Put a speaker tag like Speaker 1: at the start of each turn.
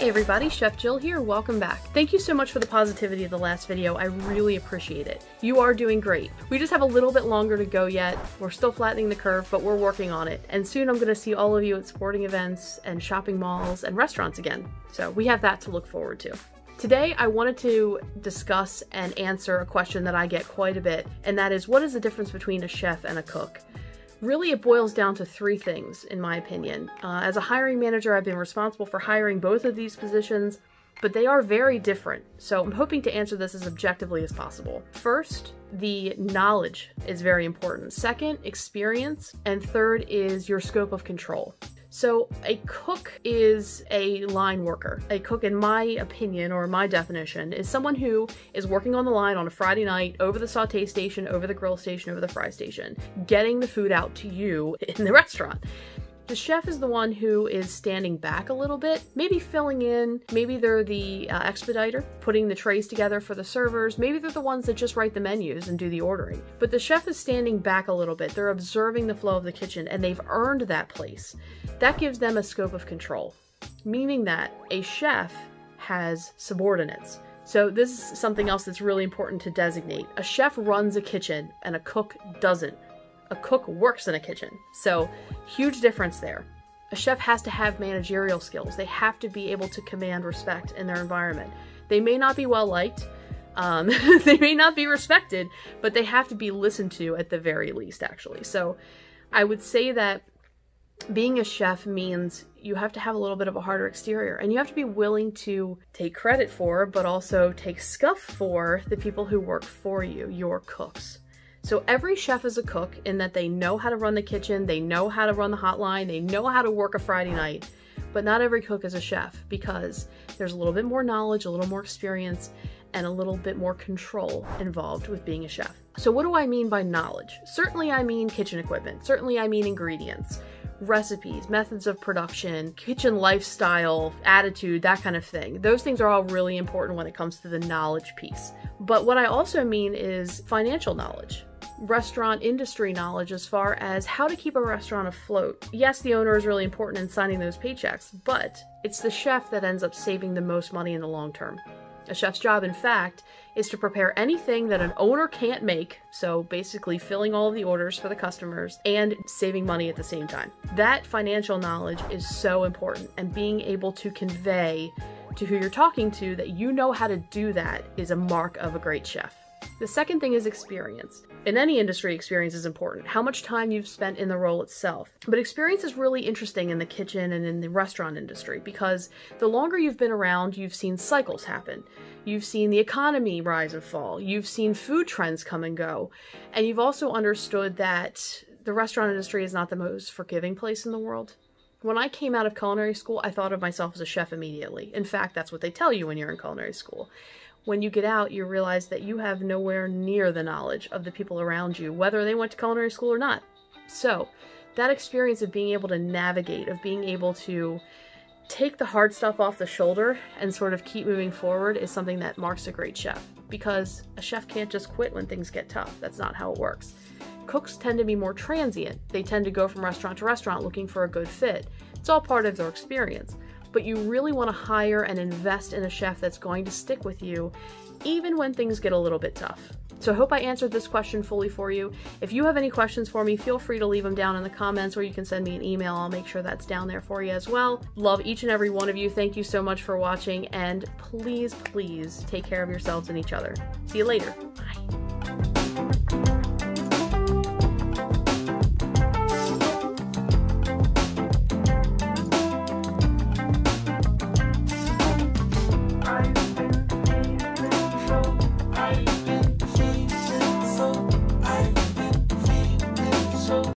Speaker 1: everybody, Chef Jill here, welcome back. Thank you so much for the positivity of the last video, I really appreciate it. You are doing great. We just have a little bit longer to go yet. We're still flattening the curve, but we're working on it. And soon I'm gonna see all of you at sporting events and shopping malls and restaurants again. So we have that to look forward to. Today, I wanted to discuss and answer a question that I get quite a bit, and that is, what is the difference between a chef and a cook? Really, it boils down to three things, in my opinion. As a hiring manager, I've been responsible for hiring both of these positions, but they are very different, so I'm hoping to answer this as objectively as possible. First, the knowledge is very important. Second, experience. And third is your scope of control. So a cook is a line worker. A cook, in my opinion, or my definition, is someone who is working on the line on a Friday night over the saute station, over the grill station, over the fry station, getting the food out to you in the restaurant. The chef is the one who is standing back a little bit, maybe filling in, maybe they're the expediter, putting the trays together for the servers, maybe they're the ones that just write the menus and do the ordering. But the chef is standing back a little bit, they're observing the flow of the kitchen, and they've earned that place. That gives them a scope of control, meaning that a chef has subordinates. So this is something else that's really important to designate. A chef runs a kitchen and a cook doesn't. A cook works in a kitchen, so huge difference there. A chef has to have managerial skills. They have to be able to command respect in their environment. They may not be well liked, they may not be respected, but they have to be listened to at the very least, actually. So I would say that being a chef means you have to have a little bit of a harder exterior, and you have to be willing to take credit for, but also take scuff for, the people who work for you, your cooks. So every chef is a cook in that they know how to run the kitchen, they know how to run the hotline, they know how to work a Friday night, but not every cook is a chef because there's a little bit more knowledge, a little more experience, and a little bit more control involved with being a chef. So what do I mean by knowledge? Certainly I mean kitchen equipment, certainly I mean ingredients, recipes, methods of production, kitchen lifestyle, attitude, that kind of thing. Those things are all really important when it comes to the knowledge piece. But what I also mean is financial knowledge. Restaurant industry knowledge as far as how to keep a restaurant afloat. Yes, the owner is really important in signing those paychecks, but it's the chef that ends up saving the most money in the long term. A chef's job, in fact, is to prepare anything that an owner can't make, so basically filling all of the orders for the customers and saving money at the same time. That financial knowledge is so important, and being able to convey to who you're talking to that you know how to do that is a mark of a great chef. The second thing is experience. In any industry, experience is important. How much time you've spent in the role itself. But experience is really interesting in the kitchen and in the restaurant industry because the longer you've been around, you've seen cycles happen. You've seen the economy rise and fall. You've seen food trends come and go. And you've also understood that the restaurant industry is not the most forgiving place in the world. When I came out of culinary school, I thought of myself as a chef immediately. In fact, that's what they tell you when you're in culinary school. When you get out, you realize that you have nowhere near the knowledge of the people around you, whether they went to culinary school or not. So that experience of being able to navigate, of being able to take the hard stuff off the shoulder and sort of keep moving forward is something that marks a great chef. Because a chef can't just quit when things get tough. That's not how it works. Cooks tend to be more transient. They tend to go from restaurant to restaurant looking for a good fit. It's all part of their experience. But you really want to hire and invest in a chef that's going to stick with you even when things get a little bit tough. So I hope I answered this question fully for you. If you have any questions for me, feel free to leave them down in the comments, or you can send me an email. I'll make sure that's down there for you as well. Love each and every one of you. Thank you so much for watching, and please, please take care of yourselves and each other. See you later. Bye.